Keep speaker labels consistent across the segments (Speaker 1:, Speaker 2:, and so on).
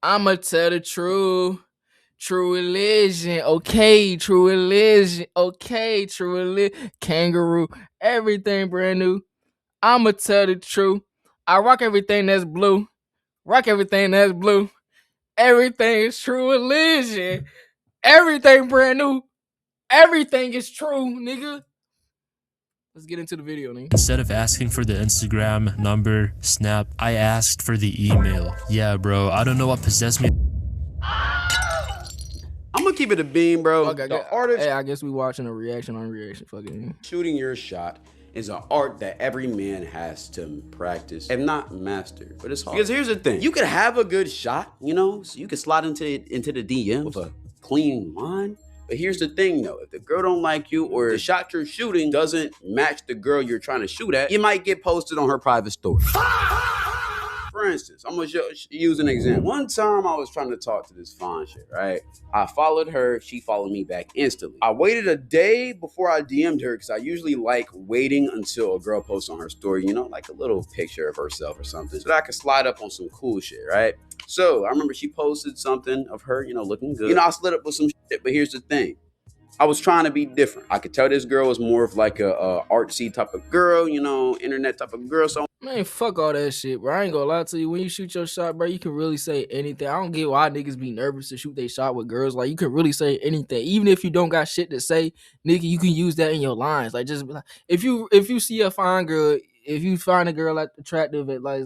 Speaker 1: I'ma tell the truth. True religion, okay, true religion, okay, true religion, kangaroo, everything brand new. I'ma tell the truth. I rock everything that's blue. Rock everything that's blue. Everything is true religion. Everything brand new. Everything is true, nigga. Let's get into the video, nigga.
Speaker 2: Instead of asking for the Instagram number, snap, I asked for the email. Yeah, bro, I don't know what possessed me.
Speaker 3: I'm gonna keep it a beam, bro.
Speaker 1: Okay,
Speaker 3: The art of
Speaker 1: I guess we watching a reaction on reaction. Fucking
Speaker 3: shooting your shot is an art that every man has to practice and not master, but it's hard. Because here's the thing, you could have a good shot, you know, so you could slide into the DM with a clean line. But here's the thing though, if the girl don't like you or the shot you're shooting doesn't match the girl you're trying to shoot at, you might get posted on her private story. For instance, I'm gonna use an example. One time I was trying to talk to this fine shit, right? I followed her, she followed me back instantly. I waited a day before I DM'd her because I usually like waiting until a girl posts on her story, you know, like a little picture of herself or something, so that I could slide up on some cool shit, right? So I remember she posted something of her, you know, looking good. You know, I slid up with some shit, but here's the thing. I was trying to be different. I could tell this girl was more of like a artsy type of girl, you know, internet type of girl. So
Speaker 1: man, fuck all that shit, bro. I ain't gonna lie to you. When you shoot your shot, bro, you can really say anything. I don't get why niggas be nervous to shoot their shot with girls. Like, you can really say anything. Even if you don't got shit to say, nigga, you can use that in your lines. Like, just like, if you see a fine girl, if you find a girl like attractive at like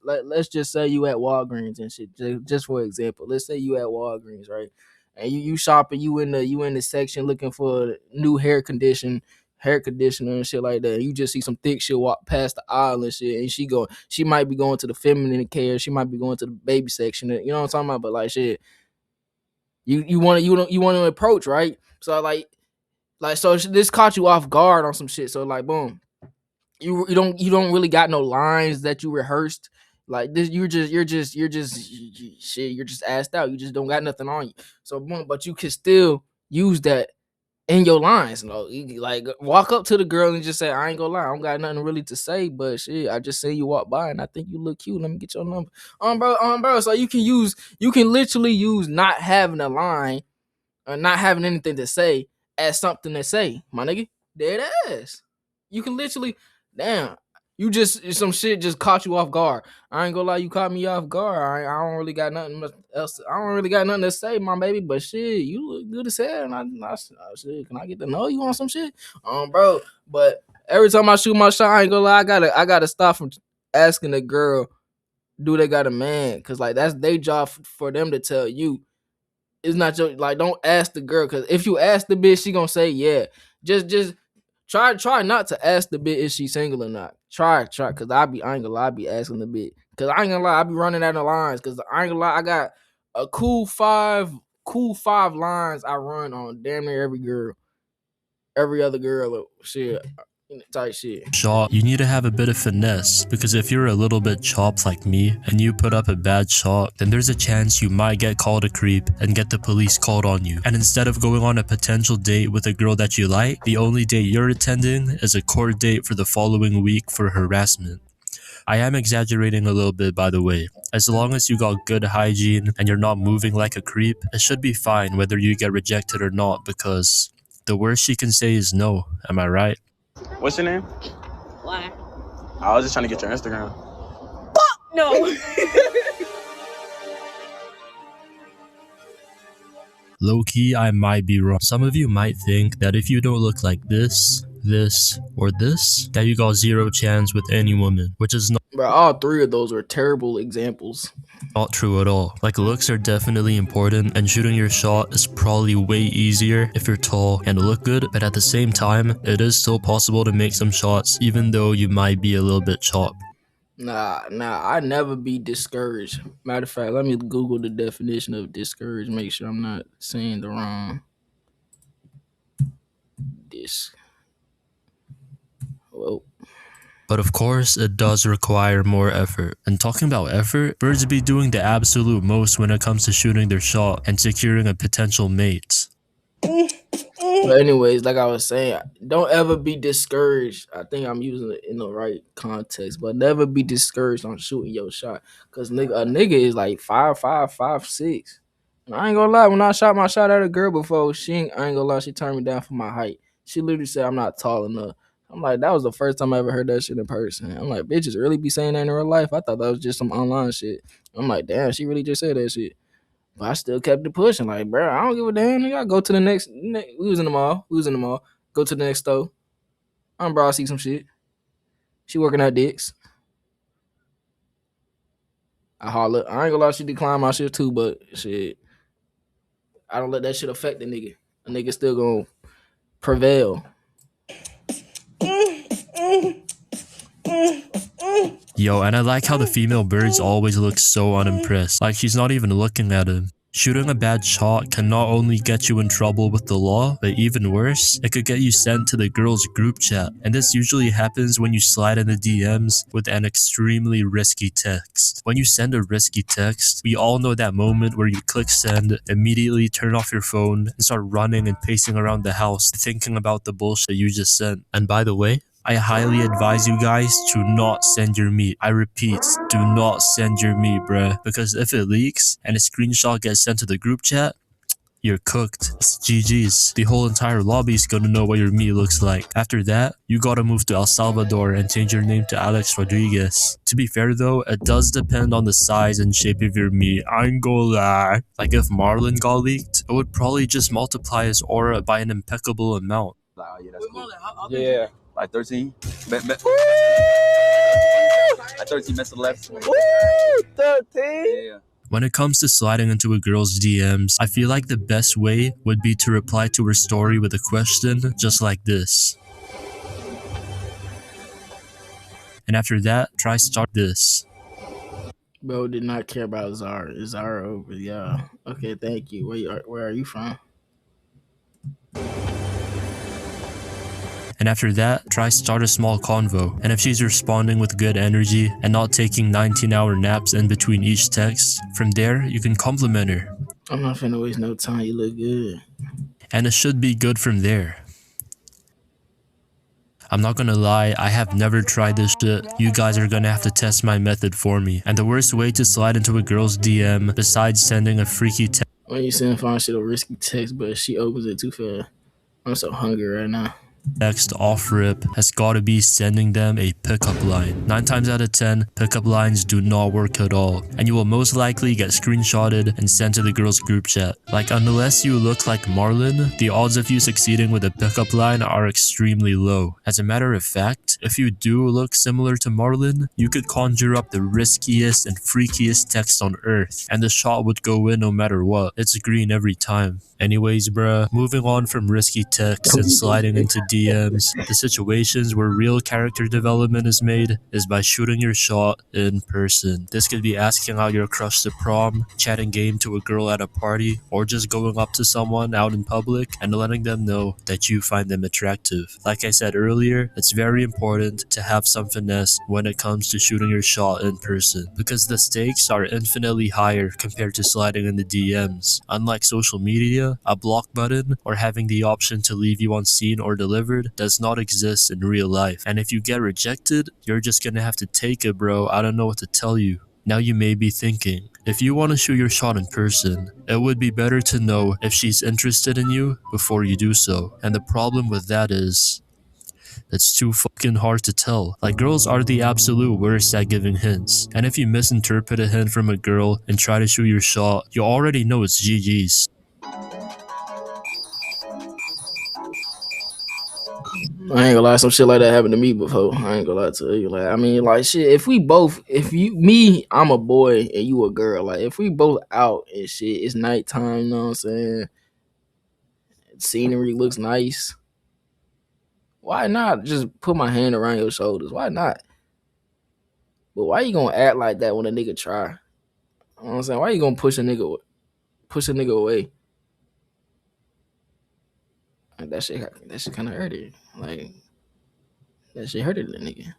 Speaker 1: let's just say you at Walgreens and shit. Just for example, let's say you at Walgreens, right? And you shopping, you in the section looking for new hair conditioner and shit like that. You just see some thick shit walk past the aisle and shit, and she might be going to the feminine care, she might be going to the baby section. You know what I'm talking about? But like shit, you want to approach, right? So so this caught you off guard on some shit. So like boom, you don't really got no lines that you rehearsed. Like this, you're just shit. You're just assed out. You just don't got nothing on you. So boom, but you can still use that in your lines. You know, you like walk up to the girl and just say, I ain't gonna lie, I don't got nothing really to say, but shit, I just seen you walk by and I think you look cute. Let me get your number. Bro. So you can literally use not having a line or not having anything to say as something to say, my nigga. Dead ass. You can literally, damn. You just some shit just caught you off guard. I ain't gonna lie, you caught me off guard. I don't really got nothing else. I don't really got nothing to say, my baby. But shit, you look good as hell. And shit, can I get to know you on some shit, bro? But every time I shoot my shot, I ain't gonna lie, I gotta stop from asking the girl, do they got a man? Cause like that's their job for them to tell you. It's not your like. Don't ask the girl, cause if you ask the bitch, she gonna say yeah. Just try not to ask the bitch if she single or not. Try, cause I ain't gonna lie, I be asking the bitch. Cause I ain't gonna lie, I be running out of lines. Cause I ain't gonna lie, I got a cool five lines I run on damn near every other girl. Shit, type shit.
Speaker 2: Shot, you need to have a bit of finesse, because if you're a little bit chopped like me and you put up a bad shot, then there's a chance you might get called a creep and get the police called on you. And instead of going on a potential date with a girl that you like, the only date you're attending is a court date for the following week for harassment. I am exaggerating a little bit, by the way. As long as you got good hygiene and you're not moving like a creep, it should be fine whether you get rejected or not, because the worst she can say is no. Am I right?
Speaker 4: What's your name?
Speaker 5: Why?
Speaker 4: I was just trying to get your Instagram.
Speaker 5: No.
Speaker 2: Low-key, I might be wrong. Some of you might think that if you don't look like this, or this, that you got zero chance with any woman, which is
Speaker 1: Bro, all three of those were terrible examples.
Speaker 2: not true at all. Like, looks are definitely important, and shooting your shot is probably way easier if you're tall and look good, but at the same time, it is still possible to make some shots even though you might be a little bit chopped.
Speaker 1: Nah, I never be discouraged. Matter of fact, let me Google the definition of discouraged. Make sure I'm not saying the wrong. Whoa.
Speaker 2: But of course, it does require more effort. And talking about effort, birds be doing the absolute most when it comes to shooting their shot and securing a potential mate.
Speaker 1: But anyways, like I was saying, don't ever be discouraged. I think I'm using it in the right context, but never be discouraged on shooting your shot. Cause a nigga is like 5'5", 5'6". And I ain't gonna lie, when I shot my shot at a girl before, I ain't gonna lie, she turned me down for my height. She literally said I'm not tall enough. I'm like, that was the first time I ever heard that shit in person. I'm like, bitches really be saying that in real life? I thought that was just some online shit. I'm like, damn, she really just said that shit. But I still kept it pushing. Like, bro, I don't give a damn. Nigga, I go to the we was in the mall. Go to the next store. Bro, I see some shit. She working at Dick's. I holler. I ain't gonna lie, she declined my shit too, but shit, I don't let that shit affect the nigga. A nigga still gonna prevail.
Speaker 2: Yo, and I like how the female birds always look so unimpressed, like she's not even looking at him. Shooting a bad shot can not only get you in trouble with the law, but even worse, it could get you sent to the girls' group chat. And this usually happens when you slide in the DMs with an extremely risky text. When you send a risky text, we all know that moment where you click send, immediately turn off your phone, and start running and pacing around the house thinking about the bullshit you just sent. And by the way, I highly advise you guys to not send your meat. I repeat, do not send your meat, bruh. Because if it leaks and a screenshot gets sent to the group chat, you're cooked. It's GG's. The whole entire lobby is gonna know what your meat looks like. After that, you gotta move to El Salvador and change your name to Alex Rodriguez. To be fair though, it does depend on the size and shape of your meat. I ain't gonna lie. Like if Marlon got leaked, it would probably just multiply his aura by an impeccable amount.
Speaker 4: Like, oh, yeah, that's cool. Yeah, like 13. Like 13 minutes left. Woo! 13? Yeah.
Speaker 2: When it comes to sliding into a girl's DMs, I feel like the best way would be to reply to her story with a question just like this. And after that, try start this.
Speaker 1: Bro did not care about Zara. Is Zara over? Yeah. Okay, thank you. Where are you from?
Speaker 2: And after that, try start a small convo. And if she's responding with good energy and not taking 19-hour naps in between each text, from there, you can compliment her.
Speaker 1: I'm not finna waste no time. You look good.
Speaker 2: And it should be good from there. I'm not gonna lie, I have never tried this shit. You guys are gonna have to test my method for me. And the worst way to slide into a girl's DM, besides sending a freaky text,
Speaker 1: When you send fine shit a risky text, but she opens it too fast. I'm so hungry right now.
Speaker 2: off rip, has gotta be sending them a pickup line. 9 times out of 10, pickup lines do not work at all, and you will most likely get screenshotted and sent to the girls group chat. Like, unless you look like Marlon, the odds of you succeeding with a pickup line are extremely low. As a matter of fact, if you do look similar to Marlon, you could conjure up the riskiest and freakiest text on earth, and the shot would go in no matter what. It's green every time. Anyways, bruh, moving on from risky texts and sliding into DMs, the situations where real character development is made is by shooting your shot in person. This could be asking out your crush to prom, chatting game to a girl at a party, or just going up to someone out in public and letting them know that you find them attractive. Like I said earlier, it's very important to have some finesse when it comes to shooting your shot in person, because the stakes are infinitely higher compared to sliding in the DMs. Unlike social media, a block button or having the option to leave you unseen or delivered does not exist in real life. And if you get rejected, you're just gonna have to take it, bro. I don't know what to tell you. Now you may be thinking, if you want to shoot your shot in person, it would be better to know if she's interested in you before you do so. And the problem with that is, it's too fucking hard to tell. Like, girls are the absolute worst at giving hints. And if you misinterpret a hint from a girl and try to shoot your shot, you already know it's GG's.
Speaker 1: I ain't gonna lie, some shit like that happened to me before. I ain't gonna lie to you. Like, I mean, like, shit, I'm a boy and you a girl. Like, if we both out and shit, it's nighttime, you know what I'm saying? Scenery looks nice. Why not just put my hand around your shoulders? Why not? But why you gonna act like that when a nigga try? You know what I'm saying? Why you gonna push a nigga away? Like, that shit kind of hurted. Like, that shit hurted the nigga.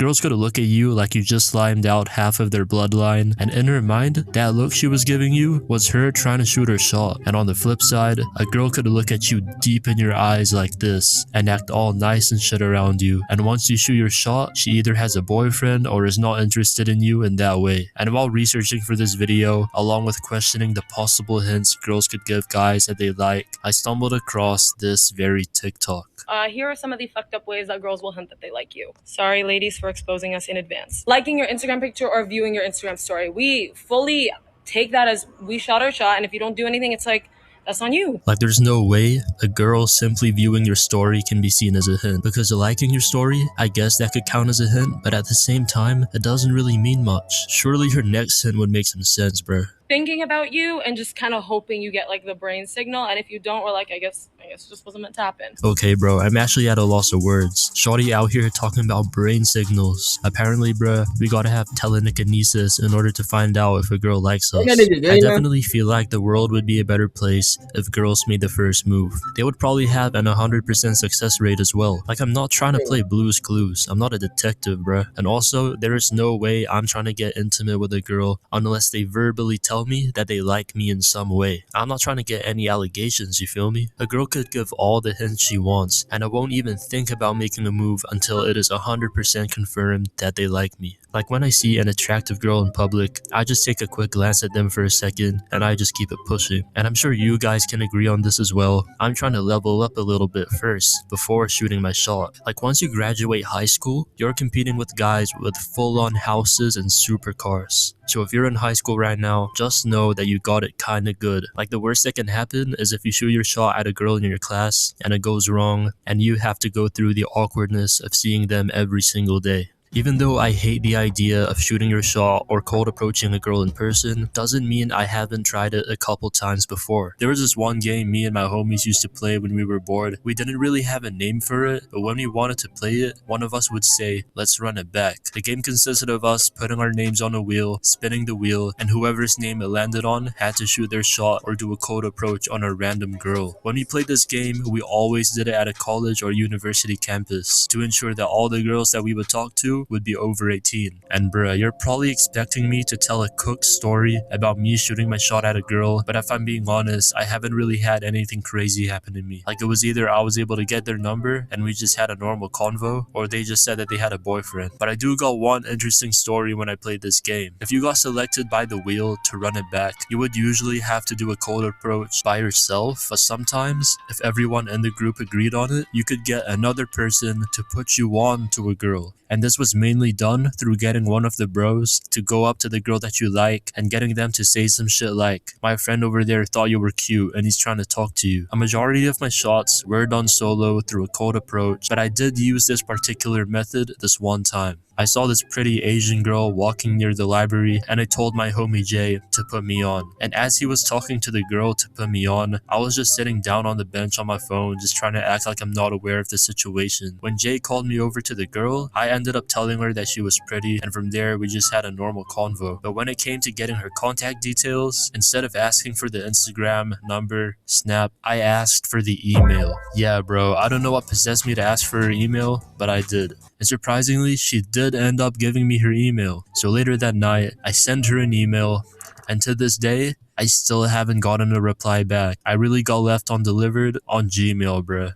Speaker 2: Girls could look at you like you just slimed out half of their bloodline, and in her mind, that look she was giving you was her trying to shoot her shot. And on the flip side, a girl could look at you deep in your eyes like this and act all nice and shit around you. And once you shoot your shot, she either has a boyfriend or is not interested in you in that way. And while researching for this video, along with questioning the possible hints girls could give guys that they like, I stumbled across this very TikTok.
Speaker 6: Here are some of the fucked up ways that girls will hint that they like you. Sorry, ladies, for exposing us in advance. Liking your Instagram picture or viewing your Instagram story. We fully take that as we shot our shot, and if you don't do anything, it's like, that's on you.
Speaker 2: Like, there's no way a girl simply viewing your story can be seen as a hint. Because liking your story, I guess that could count as a hint, but at the same time, it doesn't really mean much. Surely her next hint would make some sense, bruh.
Speaker 6: Thinking about you and just kind of hoping you get like the brain signal, and if you don't, we're like, I guess it just wasn't meant to happen.
Speaker 2: Okay, bro, I'm actually at a loss of words. Shawty out here talking about brain signals. Apparently, bruh, we gotta have telekinesis in order to find out if a girl likes us. I definitely feel like the world would be a better place if girls made the first move. They would probably have an 100% success rate as well. Like, I'm not trying to play Blue's Clues. I'm not a detective, bruh. And also, there is no way I'm trying to get intimate with a girl unless they verbally tell me that they like me in some way. I'm not trying to get any allegations, you feel me? A girl could give all the hints she wants, and I won't even think about making a move until it is 100% confirmed that they like me. Like, when I see an attractive girl in public, I just take a quick glance at them for a second, and I just keep it pushing. And I'm sure you guys can agree on this as well. I'm trying to level up a little bit first, before shooting my shot. Like, once you graduate high school, you're competing with guys with full-on houses and supercars. So if you're in high school right now, just know that you got it kinda good. Like, the worst that can happen is if you shoot your shot at a girl in your class and it goes wrong and you have to go through the awkwardness of seeing them every single day. Even though I hate the idea of shooting your shot or cold approaching a girl in person, doesn't mean I haven't tried it a couple times before. There was this one game me and my homies used to play when we were bored. We didn't really have a name for it, but when we wanted to play it, one of us would say, let's run it back. The game consisted of us putting our names on a wheel, spinning the wheel, and whoever's name it landed on had to shoot their shot or do a cold approach on a random girl. When we played this game, we always did it at a college or university campus to ensure that all the girls that we would talk to would be over 18. And bruh, you're probably expecting me to tell a cooked story about me shooting my shot at a girl, but if I'm being honest, I haven't really had anything crazy happen to me. Like, it was either I was able to get their number and we just had a normal convo, or they just said that they had a boyfriend. But I do got one interesting story when I played this game. If you got selected by the wheel to run it back, you would usually have to do a cold approach by yourself, but sometimes, if everyone in the group agreed on it, you could get another person to put you on to a girl. And this was mainly done through getting one of the bros to go up to the girl that you like and getting them to say some shit like, my friend over there thought you were cute and he's trying to talk to you. A majority of my shots were done solo through a cold approach, but I did use this particular method this one time. I saw this pretty Asian girl walking near the library and I told my homie Jay to put me on. And as he was talking to the girl to put me on, I was just sitting down on the bench on my phone just trying to act like I'm not aware of the situation. When Jay called me over to the girl, I ended up telling her that she was pretty, and from there we just had a normal convo. But when it came to getting her contact details, instead of asking for the Instagram, number, snap, I asked for the email. Yeah bro, I don't know what possessed me to ask for her email, but I did. And surprisingly, she did end up giving me her email. So later that night, I sent her an email, and to this day, I still haven't gotten a reply back. I really got left undelivered on Gmail, bruh.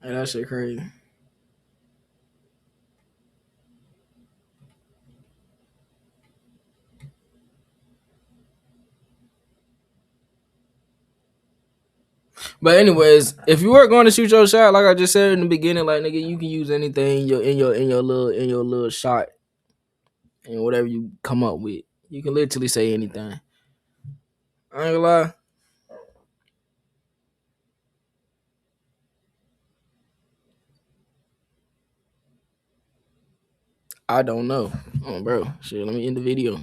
Speaker 1: Hey, that shit crazy. But anyways, if you were going to shoot your shot, like I just said in the beginning, like nigga, you can use anything in your little shot and whatever you come up with. You can literally say anything. I ain't gonna lie. I don't know. Oh, bro. Shit, let me end the video.